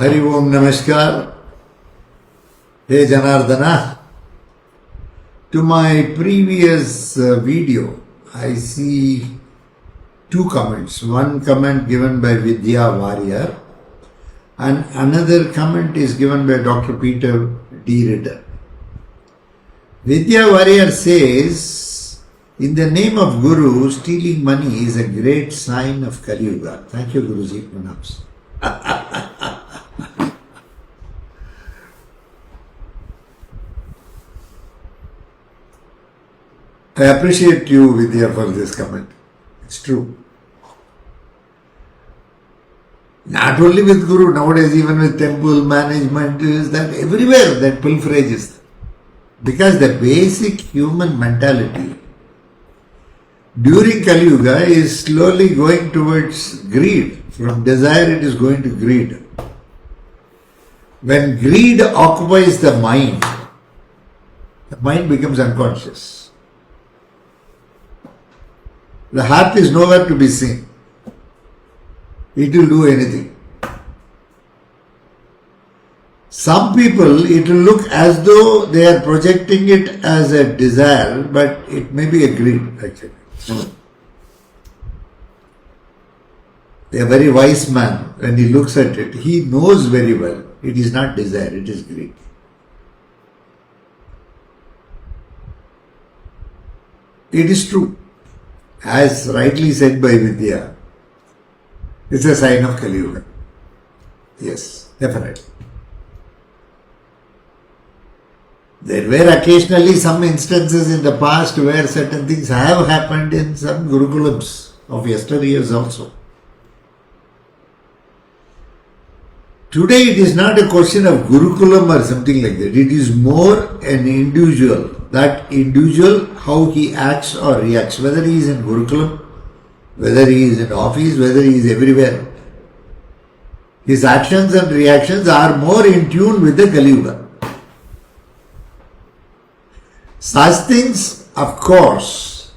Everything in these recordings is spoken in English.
Hari Om Namaskar. Hey Janardana. To my previous video, I see two comments. One comment given by Vidya Warrior and another comment is given by Dr. Peter D. Ritter. Vidya Warrior says, in the name of Guru, stealing money is a great sign of Kali Yuga. Thank you, Guruji. Pranams. I appreciate you, Vidya, for this comment. It's true. Not only with Guru, nowadays even with temple management, is that everywhere that pilferage is. Because the basic human mentality during Kali Yuga is slowly going towards greed. From desire it is going to greed. When greed occupies the mind becomes unconscious. The heart is nowhere to be seen. It will do anything. Some people, it will look as though they are projecting it as a desire, but it may be a greed actually. A very wise man, when he looks at it, he knows very well it is not desire, it is greed. It is true. As rightly said by Vidya, it's a sign of Kali Yuga. Yes, definitely. There were occasionally some instances in the past where certain things have happened in some Gurukulams of yesteryears also. Today it is not a question of Gurukulam or something like that. It is more an individual. That individual, how he acts or reacts, whether he is in Gurukulam, whether he is in office, whether he is everywhere. His actions and reactions are more in tune with the Kali Yuga. Such things, of course,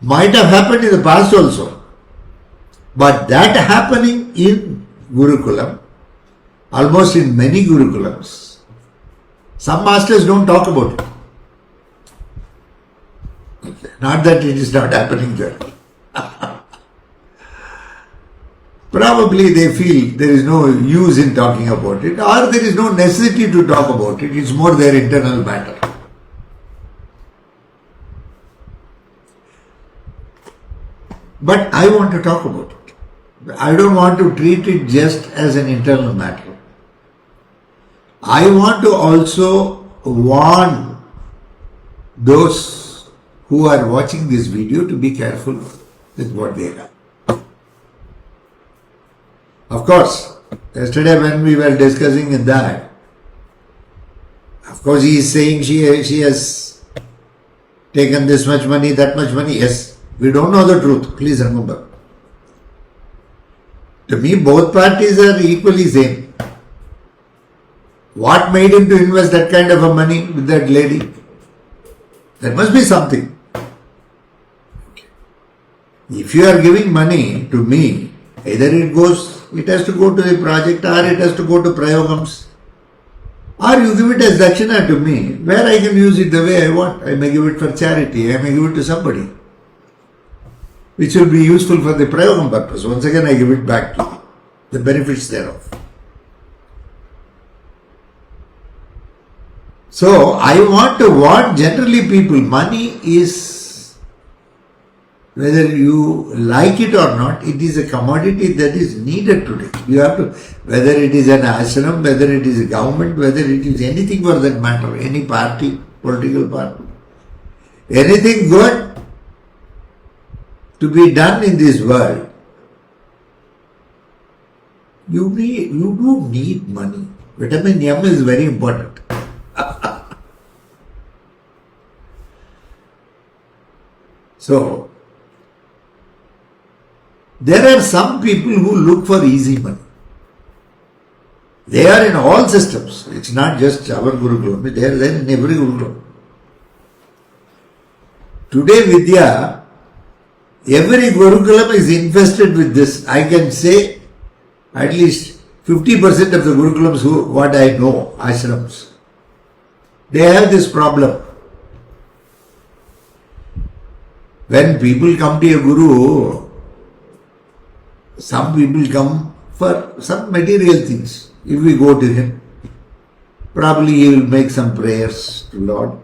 might have happened in the past also. But that happening in Gurukulam, almost in many Gurukulams, some masters don't talk about it. Okay. Not that it is not happening there. Probably they feel there is no use in talking about it, or there is no necessity to talk about it. It's more their internal matter. But I want to talk about it. I don't want to treat it just as an internal matter. I want to also warn those who are watching this video to be careful with what they have. Of course, yesterday when we were discussing in that, of course he is saying she has taken this much money, that much money. Yes, we don't know the truth, please remember. To me, both parties are equally same. What made him to invest that kind of a money with that lady? There must be something. Okay. If you are giving money to me, either it has to go to the project or it has to go to Prayogams. Or you give it as Dakshina to me, where I can use it the way I want. I may give it for charity, I may give it to somebody, which will be useful for the Prayogam purpose. Once again I give it back to you, the benefits thereof. So, I want to warn generally people, money is, whether you like it or not, it is a commodity that is needed today. You have to, whether it is an ashram, whether it is a government, whether it is anything for that matter, any party, political party, anything good to be done in this world, you do need money. Vitamin M is very important. So, there are some people who look for easy money. They are in all systems. It's not just our Gurukulam. They are there in every Gurukulam. Today, Vidya, every Gurukulam is infested with this. I can say at least 50% of the Gurukulams, what I know, ashrams, they have this problem. When people come to a Guru, some people come for some material things. If we go to him, probably he will make some prayers to Lord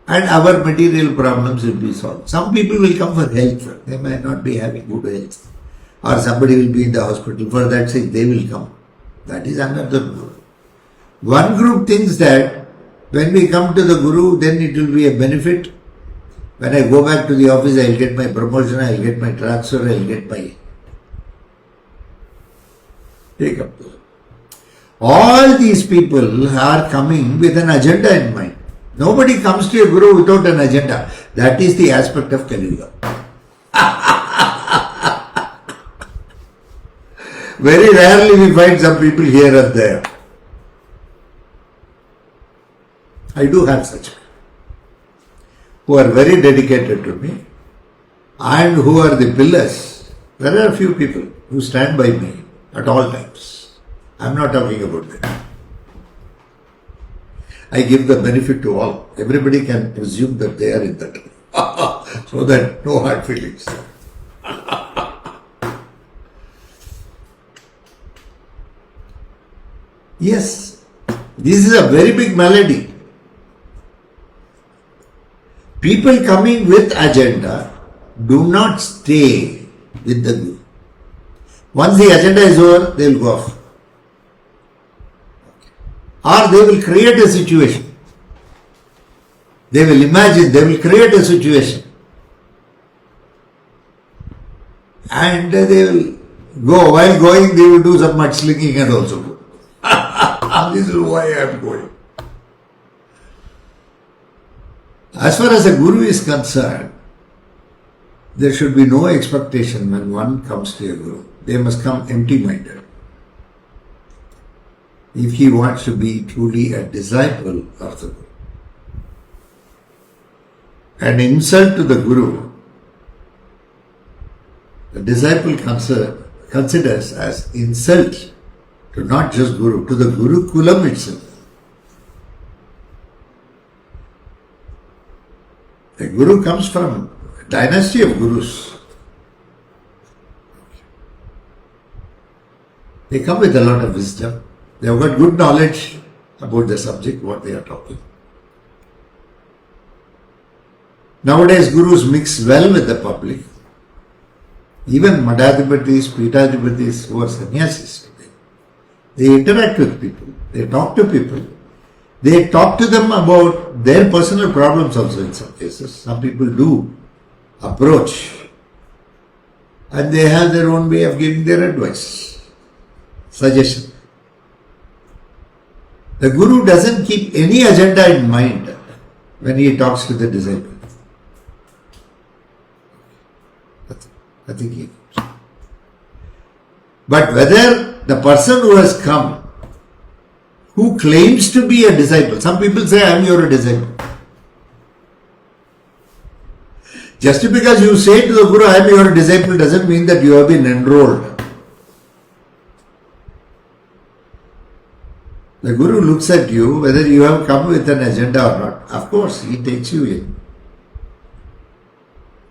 and our material problems will be solved. Some people will come for health. They may not be having good health. Or somebody will be in the hospital. For that sake, they will come. That is another group. One group thinks that when we come to the Guru, then it will be a benefit. When I go back to the office, I will get my promotion, I will get my transfer, I will get my... Take up. All these people are coming with an agenda in mind. Nobody comes to a Guru without an agenda. That is the aspect of Kali Yuga. Very rarely we find some people here and there. I do have such who are very dedicated to me and who are the pillars. There are a few people who stand by me at all times. I am not talking about them. I give the benefit to all. Everybody can presume that they are in that. So that no hard feelings. Yes, this is a very big malady. People coming with agenda do not stay with the Guru. Once the agenda is over, they will go off. Or they will create a situation. They will imagine, they will create a situation. And they will go, while going they will do some mudslinging and also go. This is why I am going. As far as a Guru is concerned, there should be no expectation when one comes to a Guru. They must come empty-minded. If he wants to be truly a disciple of the Guru. An insult to the Guru, the disciple considers as insult to not just Guru, to the Guru Kulam itself. The Guru comes from a dynasty of Gurus. They come with a lot of wisdom. They have got good knowledge about the subject, what they are talking. Nowadays, Gurus mix well with the public. Even Madhadipatis, Pitadipatis who are sannyasis today, they interact with people, they talk to people. They talk to them about their personal problems also in some cases. Some people do approach and they have their own way of giving their advice, suggestion. The Guru doesn't keep any agenda in mind when he talks to the disciple. I think he knows. But whether the person who has come, who claims to be a disciple, some people say, I am your disciple. Just because you say to the Guru, I am your disciple, doesn't mean that you have been enrolled. The Guru looks at you, whether you have come with an agenda or not. Of course, he takes you in.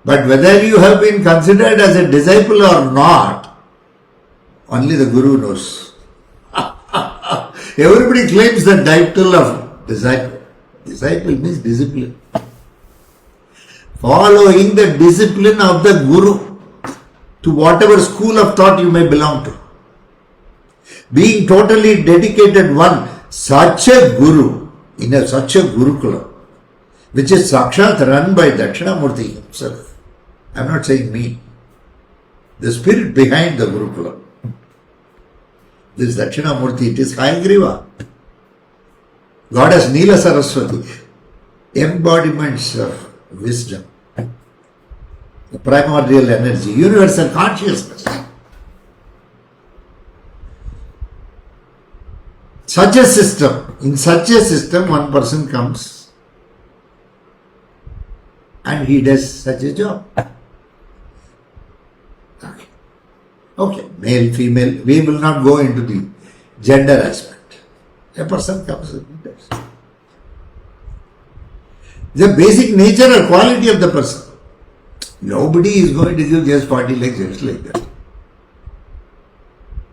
But whether you have been considered as a disciple or not, only the Guru knows. Everybody claims the title of disciple. Disciple means discipline. Following the discipline of the Guru to whatever school of thought you may belong to. Being totally dedicated one, such a Guru, in such a Gurukula, which is Sakshat run by Dakshinamurti himself. I am not saying me. The spirit behind the Gurukula. This Dakshinamurti, it is Hayagriva. Goddess Neela Saraswati, embodiments of wisdom, the primordial energy, universal consciousness. Such a system, in such a system, one person comes and he does such a job. Okay. Okay, male, female, we will not go into the gender aspect. A person comes with this. The basic nature or quality of the person. Nobody is going to give just 40 legs just like that.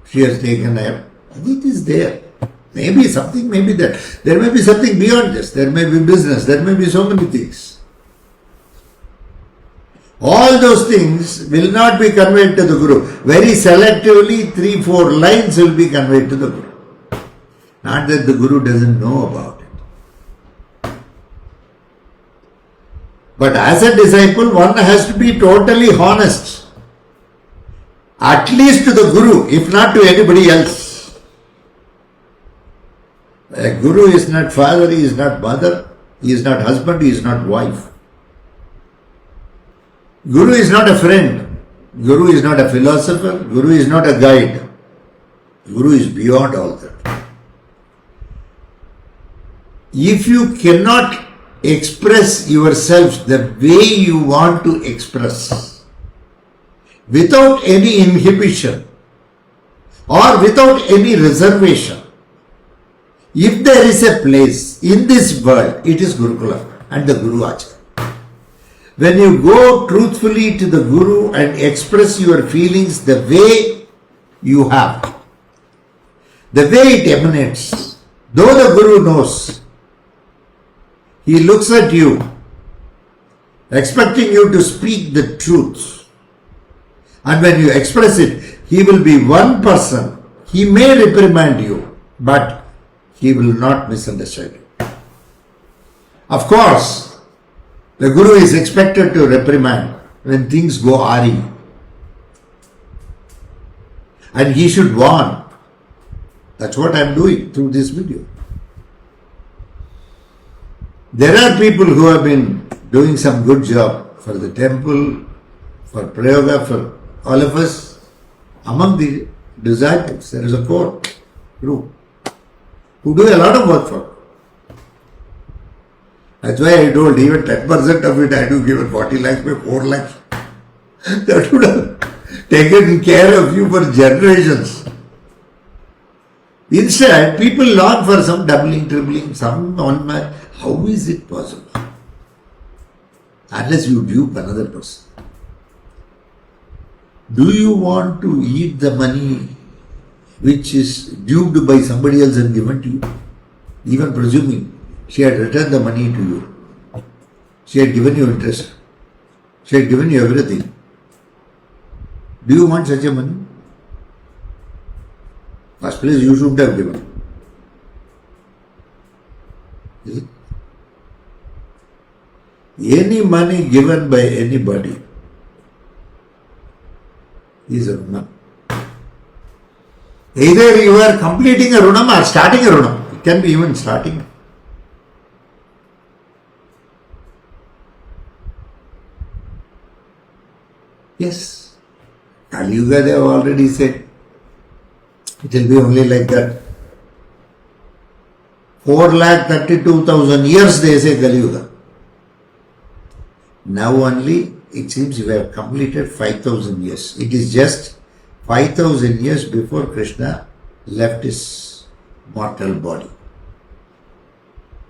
She has taken a, it is there. Maybe something may be there. There may be something beyond this. There may be business. There may be so many things. All those things will not be conveyed to the Guru. Very selectively, 3-4 lines will be conveyed to the Guru. Not that the Guru doesn't know about it. But as a disciple, one has to be totally honest. At least to the Guru, if not to anybody else. A Guru is not father, he is not mother, he is not husband, he is not wife. Guru is not a friend. Guru is not a philosopher. Guru is not a guide. Guru is beyond all that. If you cannot express yourself the way you want to express, without any inhibition or without any reservation, if there is a place in this world, it is Gurukula and the Guru Acharya. When you go truthfully to the Guru and express your feelings the way you have, the way it emanates, though the Guru knows, he looks at you, expecting you to speak the truth. And when you express it, he will be one person. He may reprimand you, but he will not misunderstand you. Of course, the Guru is expected to reprimand when things go awry. And he should warn. That's what I am doing through this video. There are people who have been doing some good job for the temple, for Prayoga, for all of us. Among the disciples, there is a core group who do a lot of work for. That's why I told even 10% of it I do given 40 lakhs by 4 lakhs. That would have taken care of you for generations. Instead, people long for some doubling, tripling, some on my. How is it possible? Unless you dupe another person. Do you want to eat the money which is duped by somebody else and given to you? Even presuming she had returned the money to you. She had given you interest. She had given you everything. Do you want such a money? First place you should have given. Is it? Any money given by anybody is a runam. Either you are completing a runam or starting a runam. It can be even starting. Yes. Kali Yuga they have already said. It will be only like that. 4,32,000 years they say Kali Yuga. Now only it seems we have completed 5,000 years. It is just 5,000 years before Krishna left his mortal body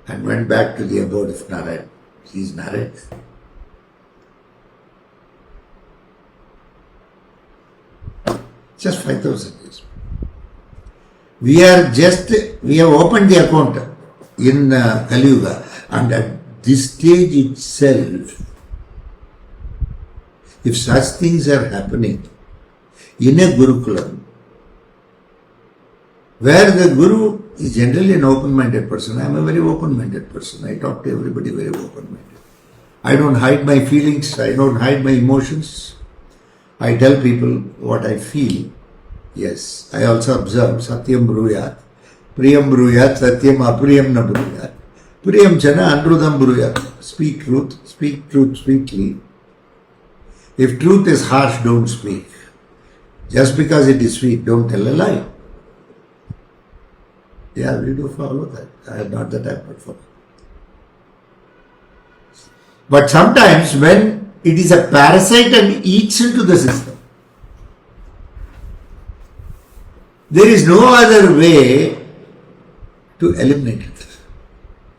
and went back to the abode of Narayan. He is Narayan. Just 5,000 years. We have opened the account in Kali Yuga, and at this stage itself, if such things are happening in a Gurukulam, where the Guru is generally an open-minded person, I am a very open-minded person. I talk to everybody very open-minded. I don't hide my feelings, I don't hide my emotions. I tell people what I feel. Yes, I also observe Satyam Bruyat, Priyam Bruyat, Satyam Apriyam na Bruyat, Priyam Chana Anrudam Bruyat. Speak truth sweetly. If truth is harsh, don't speak. Just because it is sweet, don't tell a lie. Yeah, we do follow that. I am not that type of follow. But sometimes when it is a parasite and eats into the system, There is no other way to eliminate it,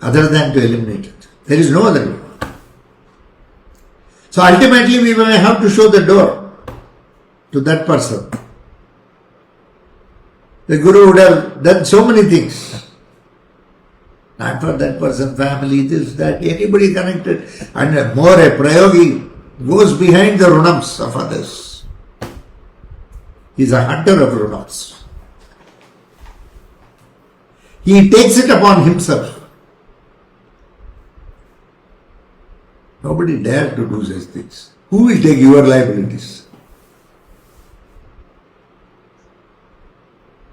other than to eliminate it. There is no other way. So ultimately we may have to show the door to that person. The Guru would have done so many things. Not for that person, family, this, that, anybody connected. And more a prayogi goes behind the runams of others. He is a hunter of runams. He takes it upon himself. Nobody dare to do such things. Who will take your liabilities?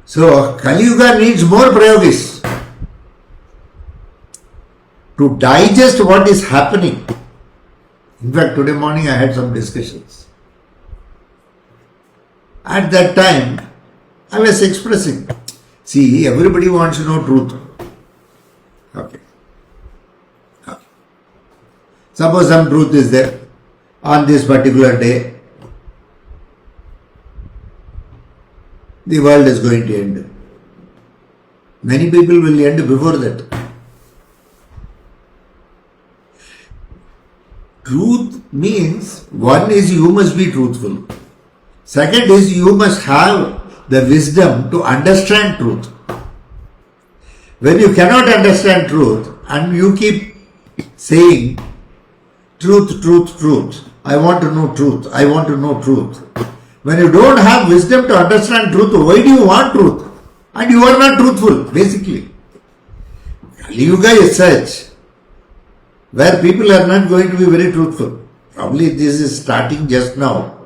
So, Kali Yuga needs more prayogis to digest what is happening. In fact, today morning I had some discussions. At that time, I was expressing, see, everybody wants to know truth. Okay. Suppose some truth is there on this particular day. The world is going to end. Many people will end before that. Truth means, one is you must be truthful. Second is you must have the wisdom to understand truth. When you cannot understand truth and you keep saying, truth, truth, truth, I want to know truth, I want to know truth. When you don't have wisdom to understand truth, why do you want truth? And you are not truthful, basically. Kali Yuga is such, where people are not going to be very truthful. Probably this is starting just now.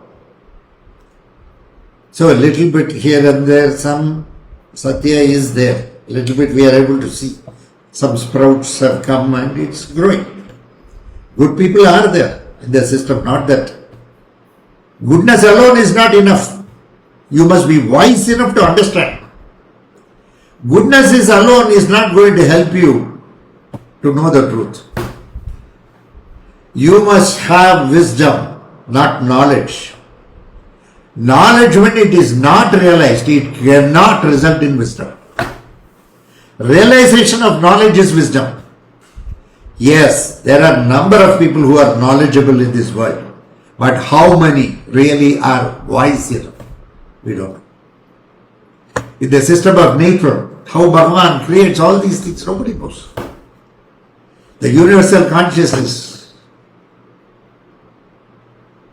So a little bit here and there, some Satya is there. A little bit we are able to see. Some sprouts have come and it's growing. Good people are there in the system, not that. Goodness alone is not enough. You must be wise enough to understand. Goodness alone is not going to help you to know the truth. You must have wisdom, not knowledge. Knowledge, when it is not realized, it cannot result in wisdom. Realization of knowledge is wisdom. Yes, there are a number of people who are knowledgeable in this world. But how many really are wise enough? We don't know. In the system of nature, how Bhagavan creates all these things, nobody knows. The universal consciousness,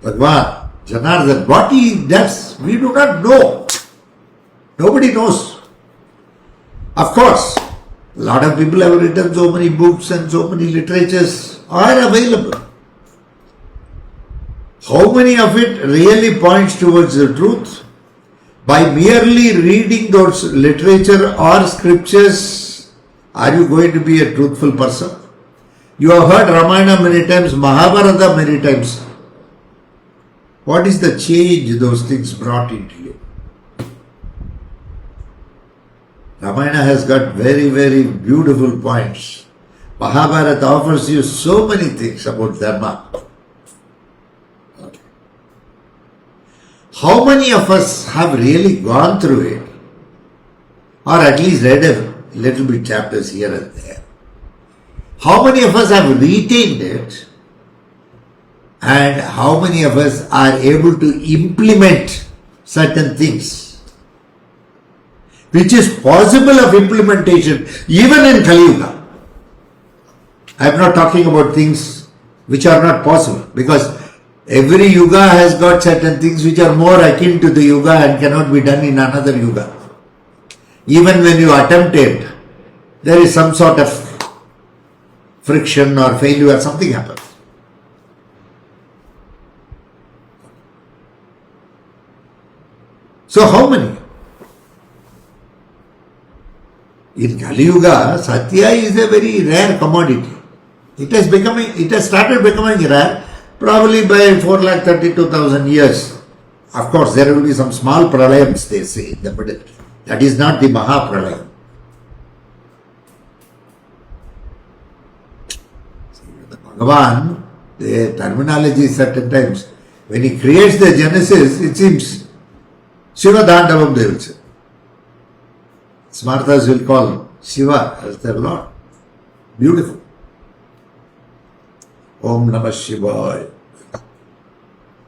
Bhagavan, Janardhan, what he does, we do not know. Nobody knows. Of course, a lot of people have written so many books and so many literatures are available. How many of it really points towards the truth? By merely reading those literature or scriptures, are you going to be a truthful person? You have heard Ramayana many times, Mahabharata many times. What is the change those things brought into you? Ramayana has got very, very beautiful points. Mahabharata offers you so many things about Dharma. How many of us have really gone through it, or at least read a little bit chapters here and there? How many of us have retained it, and how many of us are able to implement certain things, which is possible of implementation even in Kali Yuga? I am not talking about things which are not possible, because every yuga has got certain things which are more akin to the yuga and cannot be done in another yuga. Even when you attempt it, there is some sort of friction or failure, something happens. So how many? In Kali Yuga, Satya is a very rare commodity. It has started becoming rare probably by 4,32,000 years. Of course, there will be some small pralayams, they say, in the middle. That is not the Mahapralayam. The Bhagavan, the terminology certain times, when he creates the Genesis, it seems Shiva Dandavam, they will say. Smartas will call Shiva as their Lord. Beautiful. Om Namah Shivaya.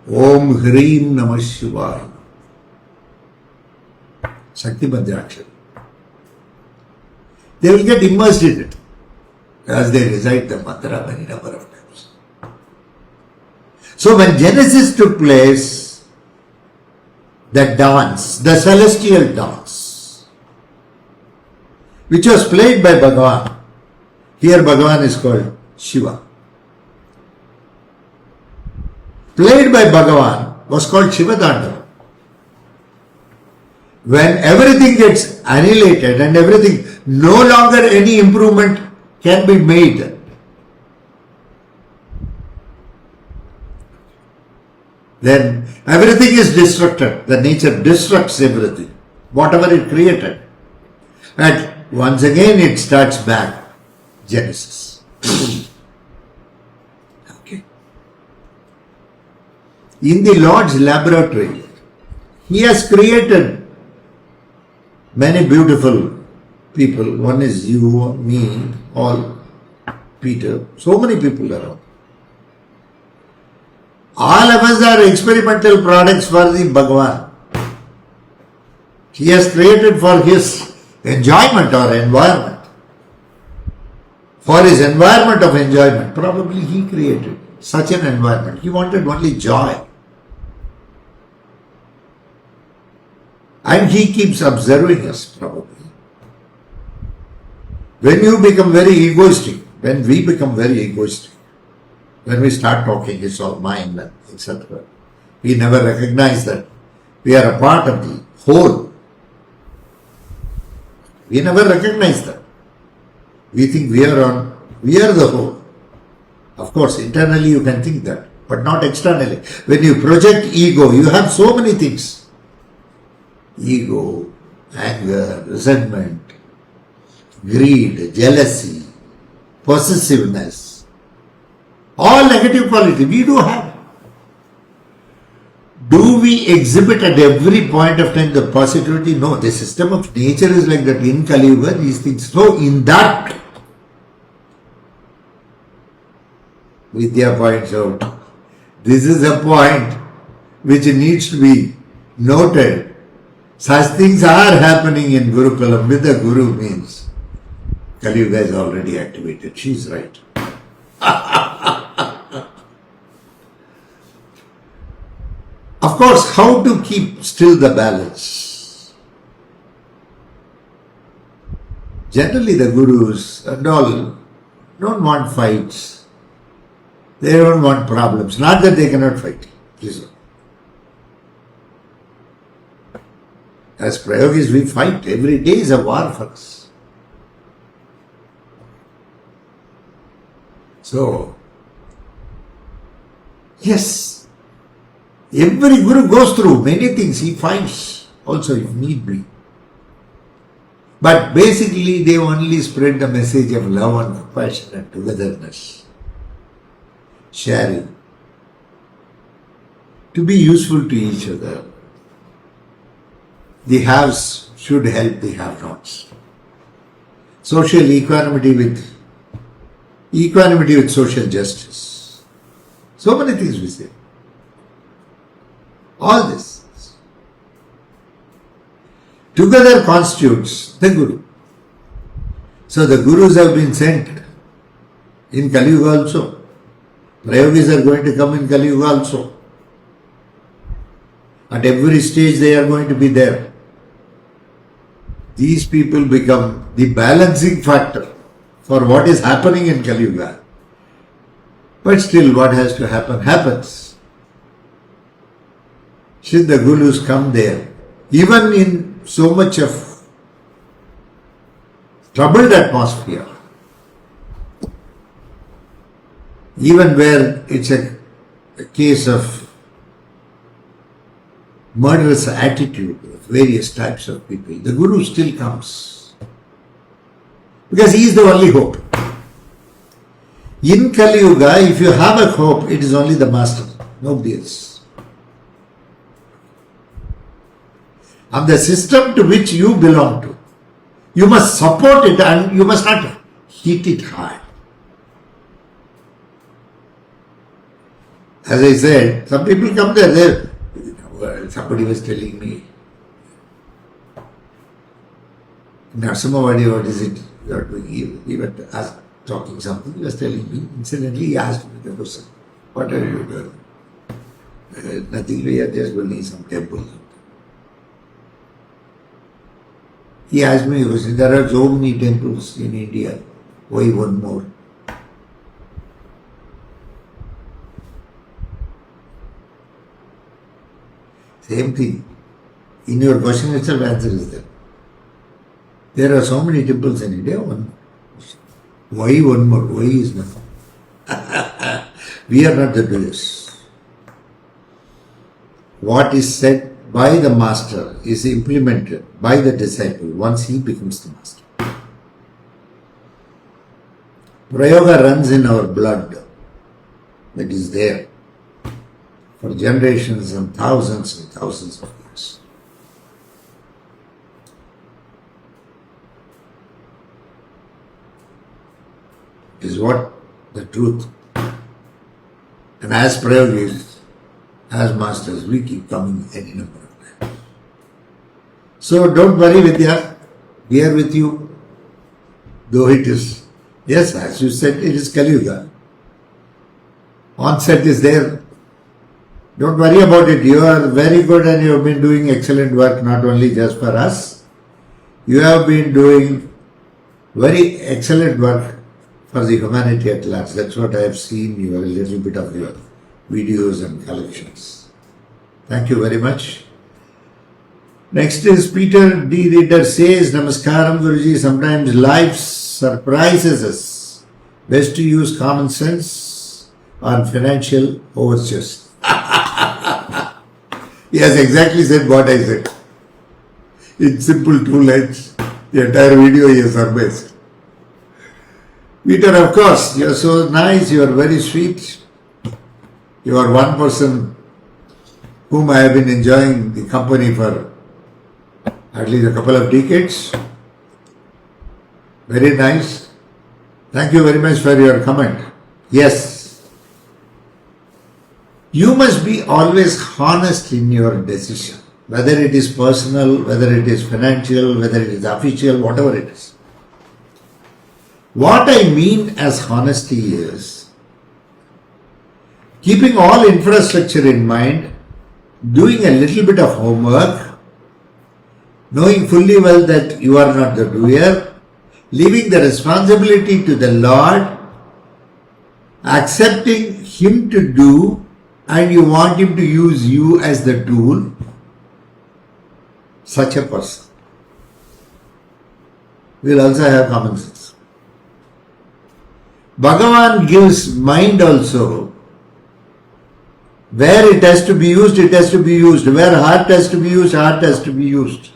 Om Hreem Namah Shivaya. Shakti Mantraksha. They will get immersed in it as they recite the mantra many number of times. So when Genesis took place, the dance, the celestial dance, which was played by Bhagavan, here Bhagavan is called Shiva. Played by Bhagavan was called Shiva Dandava. When everything gets annihilated and everything, no longer any improvement can be made. Then everything is destructed. The nature destructs everything, whatever it created. And once again it starts back. Genesis. Okay. In the Lord's laboratory, He has created many beautiful people. One is you, me, all, Peter, so many people around. All of us are experimental products for the Bhagavan. He has created for his enjoyment or environment. For his environment of enjoyment, probably he created such an environment. He wanted only joy. And he keeps observing us, probably. When you become very egoistic, when we become very egoistic, when we start talking, it's all mine, etc. We never recognize that we are a part of the whole. We never recognize that. We think we are the whole. Of course, internally you can think that, but not externally. When you project ego, you have so many things. Ego, anger, resentment, greed, jealousy, possessiveness, all negative quality we do have. Do we exhibit at every point of time the positivity? No, the system of nature is like that. In Kali Yuga, these things. So in that, Vidya points out, this is a point which needs to be noted. Such things are happening in Gurukulam with the Guru means Kali Yuga is already activated. She's right. Of course, how to keep still the balance? Generally the Gurus and all don't want fights. They don't want problems. Not that they cannot fight. Please. As Prayogis, we fight. Every day is a war for us. So, yes, every Guru goes through many things. He fights also if need be. But basically, they only spread the message of love and compassion and togetherness, sharing, to be useful to each other. The haves should help the have-nots. Social equanimity with social justice. So many things we say. All this together constitutes the Guru. So the Gurus have been sent in Kali Yuga also. Prayogis are going to come in Kali Yuga also. At every stage they are going to be there. These people become the balancing factor for what is happening in Kali Yuga. But still what has to happen, happens. Should the Gurus come there, even in so much of troubled atmosphere, even where it's a case of murderous attitude of various types of people, the Guru still comes. Because he is the only hope. In Kali Yuga, if you have a hope, it is only the Master, nobody else. Of the system to which you belong to, You must support it and you must not hit it hard. As I said, some people come there, somebody was telling me, Narsimha, what is it you are doing? He was talking something, he was telling me, incidentally he asked me the question, what are you doing? Nothing, we are just building some temple. He asked me, there are so many temples in India, why one more? Same thing. In your question itself, answer is there. There are so many temples in India, why one more? Why is nothing? We are not the doers. What is said by the master is implemented by the disciple once he becomes the master. Prayoga runs in our blood. That is there for generations and thousands of years. Is what the truth. And as Prayogis, as masters, we keep coming any number of times. So don't worry, Vidya. We are with you. Though it is, yes, as you said, it is Kali Yuga. Onset is there. Don't worry about it. You are very good and you have been doing excellent work, not only just for us. You have been doing very excellent work for the humanity at large. That's what I have seen a little bit of your videos and collections. Thank you very much. Next is Peter D. Reader says, Namaskaram Guruji, sometimes life surprises us. Best to use common sense on financial overtures. He has exactly said what I said. In simple 2 lines, the entire video he has surmised. Peter, of course, you are so nice, you are very sweet. You are one person whom I have been enjoying the company for at least a couple of decades. Very nice. Thank you very much for your comment. Yes. You must be always honest in your decision, whether it is personal, whether it is financial, whether it is official, whatever it is. What I mean as honesty is keeping all infrastructure in mind, doing a little bit of homework, knowing fully well that you are not the doer, leaving the responsibility to the Lord, accepting Him to do, and you want Him to use you as the tool. Such a person will also have common sense. Bhagavan gives mind also. Where it has to be used, it has to be used. Where heart has to be used, heart has to be used.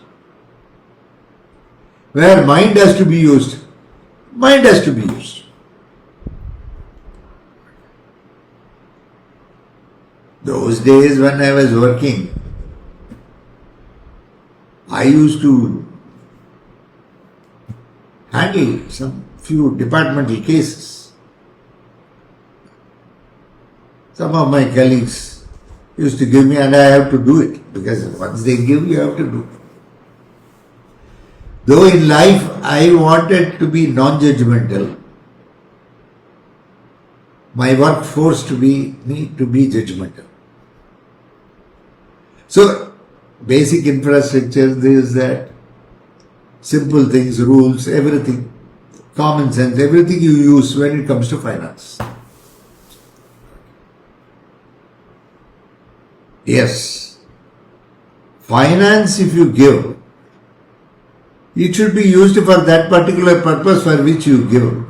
Where mind has to be used, mind has to be used. Those days when I was working, I used to handle some few departmental cases. Some of my colleagues used to give me and I have to do it because once they give, you have to do. Though in life I wanted to be non-judgmental, my work forced me to be judgmental. So, basic infrastructure, this, that, simple things, rules, everything, common sense, everything you use when it comes to finance. Yes, finance if you give, it should be used for that particular purpose for which you give,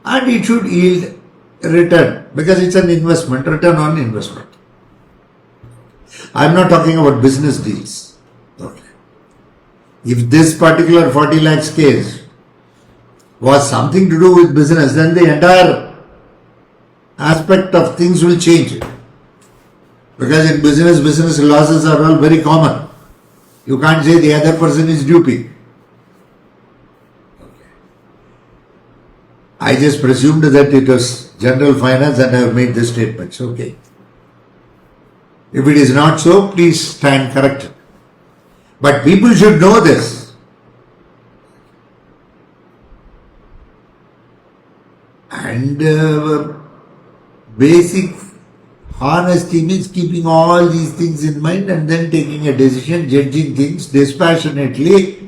and it should yield return because it's an investment, return on investment. I am not talking about business deals. Okay. If this particular 40 lakhs case was something to do with business, then the entire aspect of things will change. Because in business losses are all very common. You can't say the other person is duping. I just presumed that it was general finance and I have made this statements. Okay. If it is not so, please stand corrected. But people should know this. And basic honesty means keeping all these things in mind and then taking a decision, judging things dispassionately.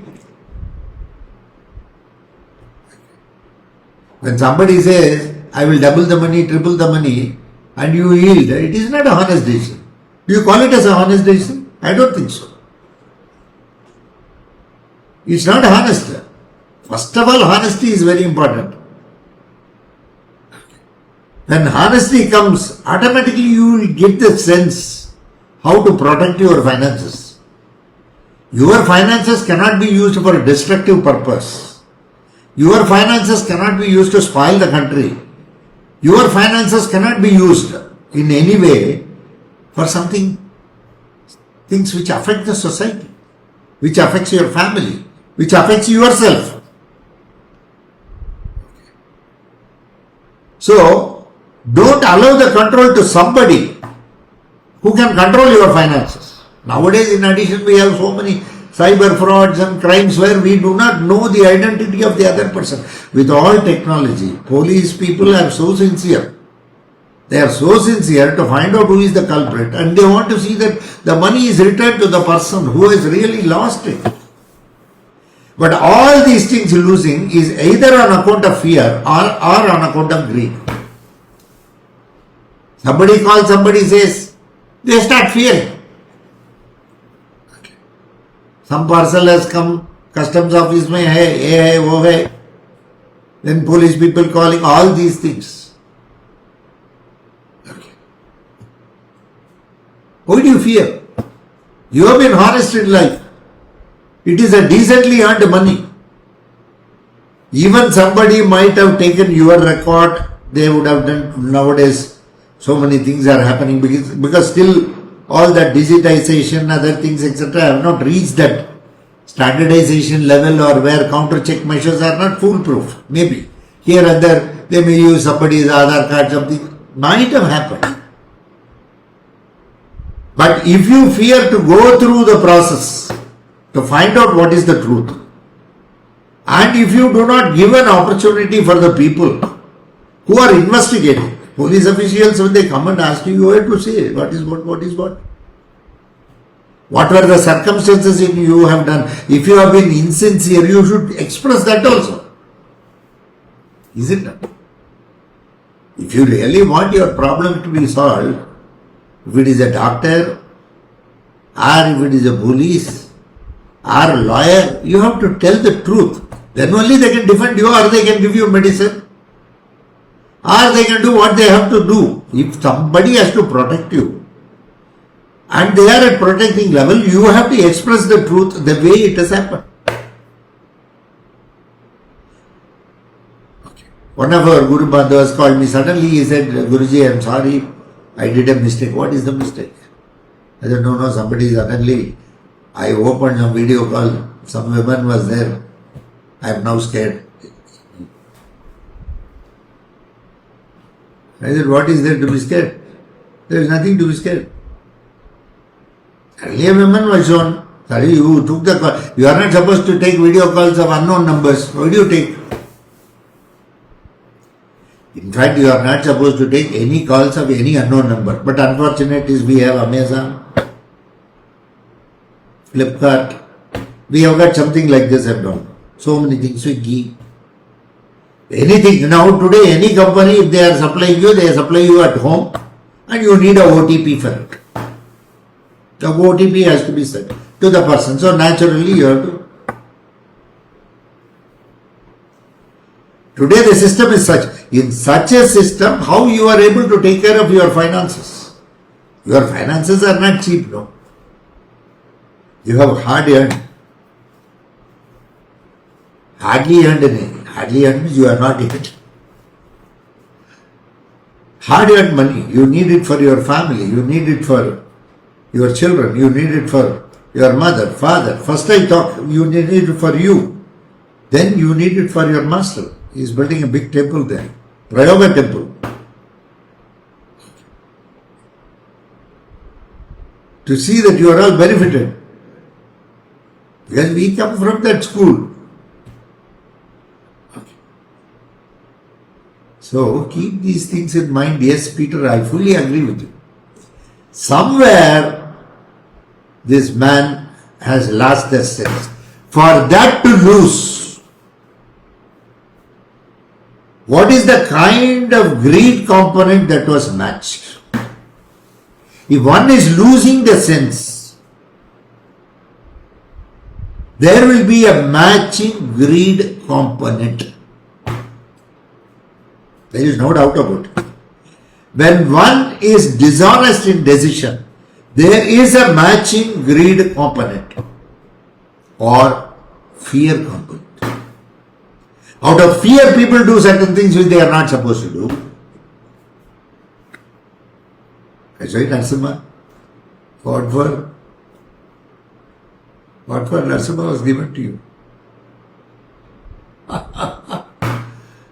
When somebody says, I will double the money, triple the money, and you yield, it is not a honest decision. Do you call it as a honest decision? I don't think so. It's not honest. First of all, honesty is very important. When honesty comes, automatically you will get the sense how to protect your finances. Your finances cannot be used for a destructive purpose. Your finances cannot be used to spoil the country. Your finances cannot be used in any way for something, things which affect the society, which affects your family, which affects yourself. So, don't allow the control to somebody who can control your finances. Nowadays, in addition, we have so many cyber frauds and crimes where we do not know the identity of the other person. With all technology, police people are so sincere. They are so sincere to find out who is the culprit, and they want to see that the money is returned to the person who has really lost it. But all these things losing is either on account of fear or on account of greed. Somebody calls, somebody says, they start fearing. Some parcel has come, customs office mein hai, ye hai, wo hai. Then police people calling, all these things. Okay. Why do you fear? You have been honest in life. It is a decently earned money. Even somebody might have taken your record, they would have done. Nowadays so many things are happening because still all that digitization, other things, etc. have not reached that standardization level or where counter check measures are not foolproof. Maybe here and there they may use somebody's Aadhaar card, something might have happened. But if you fear to go through the process to find out what is the truth, and if you do not give an opportunity for the people who are investigating, police officials, when they come and ask you, you have to say what is what. What were the circumstances in you have done? If you have been insincere, you should express that also. Is it not? If you really want your problem to be solved, if it is a doctor, or if it is a police, or a lawyer, you have to tell the truth. Then only they can defend you, or they can give you medicine, or they can do what they have to do. If somebody has to protect you, and they are at protecting level, you have to express the truth the way it has happened. Okay. One of our Guru Bandhavas called me suddenly. He said, Guruji, I am sorry, I did a mistake. What is the mistake? I said, no, somebody suddenly, I opened a video call, some woman was there. I am now scared. I said, what is there to be scared? There is nothing to be scared. Earlier women was shown. Sorry, you took the call. You are not supposed to take video calls of unknown numbers. Why do you take? In fact, you are not supposed to take any calls of any unknown number. But unfortunate is we have Amazon, Flipkart. We have got something like this and all. So many things, Swiggy. Anything. Now today, any company, if they are supplying you, they supply you at home and you need a OTP for it. The OTP has to be sent to the person. So naturally you have to. Today the system is such. In such a system, how you are able to take care of your finances? Your finances are not cheap, no. You have hard earned. Hardly earned anything. Hardly earned means you are not yet. Hard earned money. You need it for your family. You need it for your children, you need it for your mother, father. First I talk, you need it for you. Then you need it for your master. He is building a big temple there. Prayoga temple. To see that you are all benefited. Because we come from that school. So keep these things in mind. Yes, Peter, I fully agree with you. Somewhere this man has lost the sense. For that to lose, what is the kind of greed component that was matched? If one is losing the sense, there will be a matching greed component. There is no doubt about it. When one is dishonest in decision, there is a matching greed component or fear component. Out of fear, people do certain things which they are not supposed to do. That's right, Narasimha. What for Narasimha was given to you?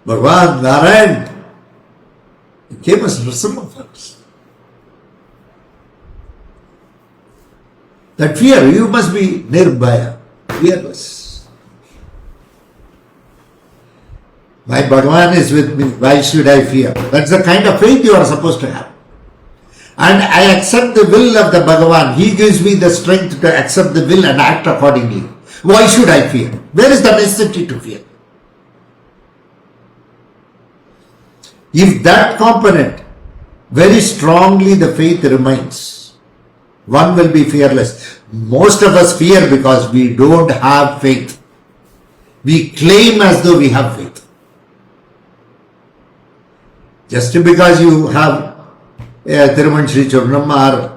Bhagwan, Narayan, he came as Narasimha first. That fear, you must be nirbhaya, fearless. My Bhagwan is with me, why should I fear? That's the kind of faith you are supposed to have. And I accept the will of the Bhagavan. He gives me the strength to accept the will and act accordingly. Why should I fear? Where is the necessity to fear? If that component very strongly the faith remains, one will be fearless. Most of us fear because we don't have faith. We claim as though we have faith. Just because you have Thiruman Shri Churnam or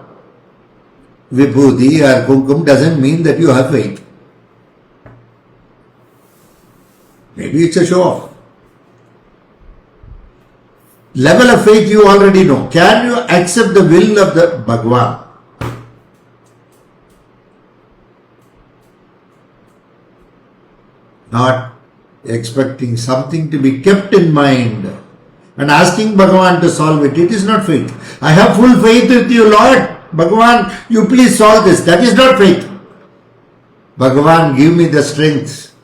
Vibhuti or Kumkum doesn't mean that you have faith. Maybe it's a show off. Level of faith you already know. Can you accept the will of the Bhagwan? Not expecting something to be kept in mind and asking Bhagavan to solve it. It is not faith. I have full faith with you, Lord. Bhagavan, you please solve this. That is not faith. Bhagavan, give me the strength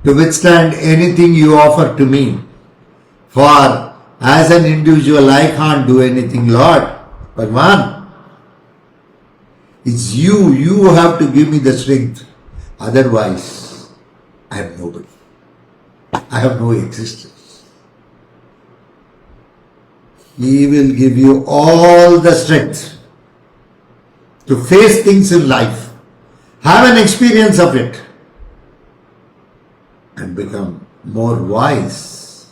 to withstand anything you offer to me. For as an individual, I can't do anything, Lord. Bhagavan, it's you. You have to give me the strength. Otherwise, I am nobody. I have no existence. He will give you all the strength to face things in life, have an experience of it, and become more wise.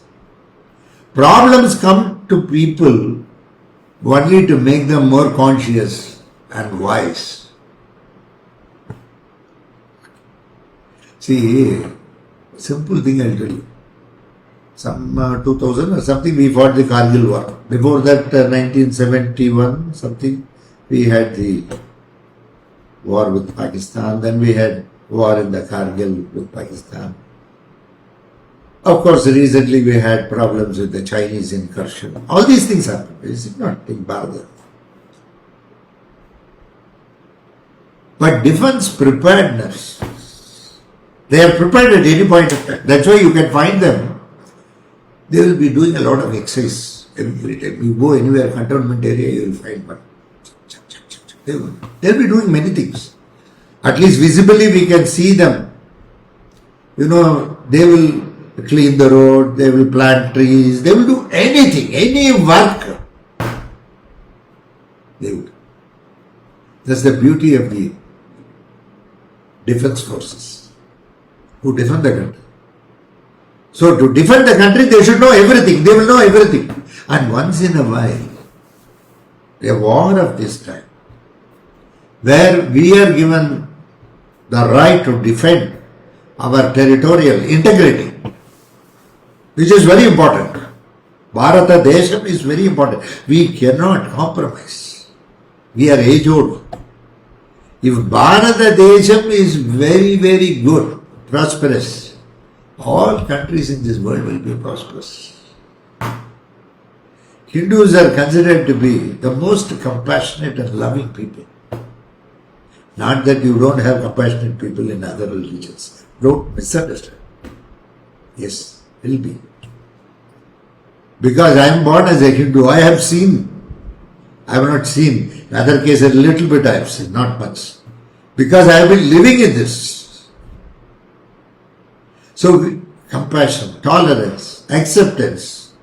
Problems come to people only to make them more conscious and wise. See, simple thing I'll tell you. Some 2000 or something we fought the Kargil war. Before that 1971 something we had the war with Pakistan. Then we had war in the Kargil with Pakistan. Of course recently we had problems with the Chinese incursion. All these things happen. Is it not in Bharat? But defense preparedness, they are prepared at any point of time. That's why you can find them. They will be doing a lot of exercise every time. You go anywhere, cantonment area, you will find one. They will be doing many things. At least visibly we can see them. You know, they will clean the road, they will plant trees, they will do anything, any work. They will. That's the beauty of the defense forces who defend the country. So to defend the country, they should know everything. They will know everything. And once in a while, a war of this time, where we are given the right to defend our territorial integrity, which is very important. Bharata Desham is very important. We cannot compromise. We are age old. If Bharata Desham is very, very good, prosperous, all countries in this world will be prosperous. Hindus are considered to be the most compassionate and loving people. Not that you don't have compassionate people in other religions. Don't misunderstand. Yes, will be. Because I am born as a Hindu, I have not seen. In other cases, a little bit I have seen, not much. Because I have been living in this. So, compassion, tolerance, acceptance,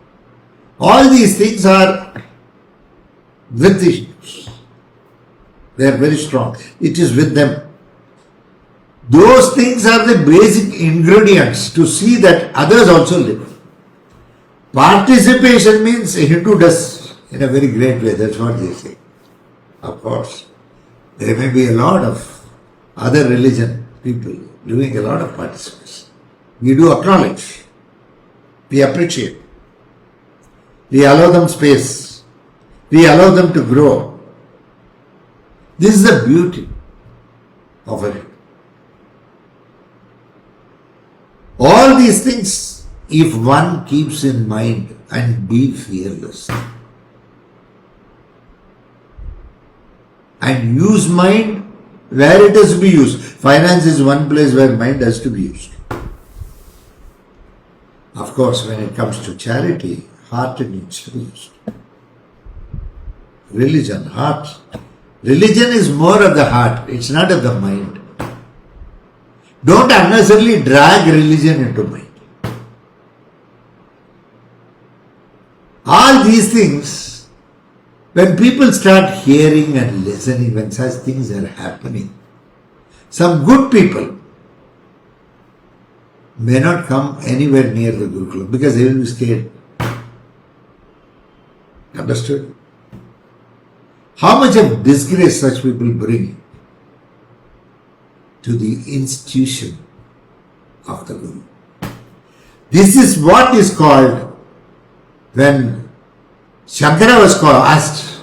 all these things are with the Hindus. They are very strong. It is with them. Those things are the basic ingredients to see that others also live. Participation means a Hindu does in a very great way. That's what they say. Of course, there may be a lot of other religion people doing a lot of participation. We do acknowledge. We appreciate. We allow them space. We allow them to grow. This is the beauty of it. All these things, if one keeps in mind and be fearless and use mind where it has to be used. Finance is one place where mind has to be used. Of course, when it comes to charity, heart needs to be used. Religion, heart. Religion is more of the heart, it's not of the mind. Don't unnecessarily drag religion into mind. All these things, when people start hearing and listening, when such things are happening, some good people may not come anywhere near the Gurukulam because they will be scared. Understood? How much of disgrace such people bring to the institution of the Guru. This is what is called, when Shankara was asked,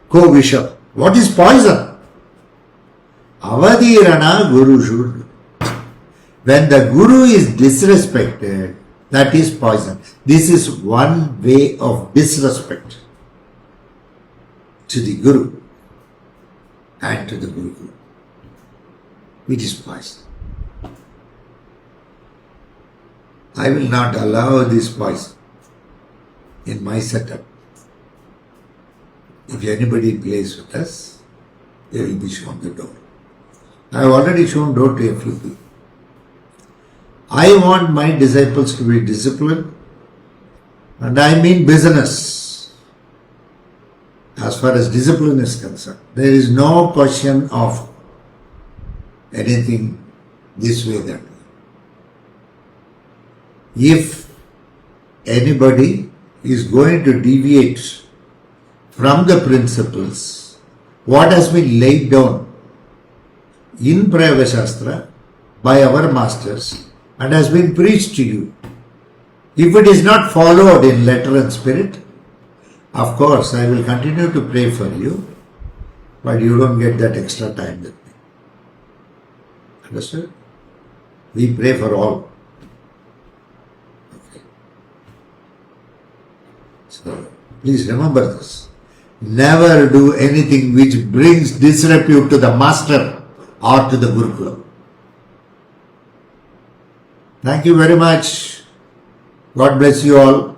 Ko-Visham, what is poison? Avadirana Guru should. When the Guru is disrespected, that is poison. This is one way of disrespect to the Guru and to the Guru. It is poison. I will not allow this poison in my setup. If anybody plays with us, they will be shown the door. I have already shown door to a few people. I want my disciples to be disciplined, and I mean business. As far as discipline is concerned, there is no question of anything this way, that way. If anybody is going to deviate from the principles, what has been laid down in Prayoga Shastra by our masters and has been preached to you, if it is not followed in letter and spirit, of course I will continue to pray for you, but you don't get that extra time with me. Understood? We pray for all. Okay. So, please remember this. Never do anything which brings disrepute to the master or to the Gurukulam. Thank you very much. God bless you all.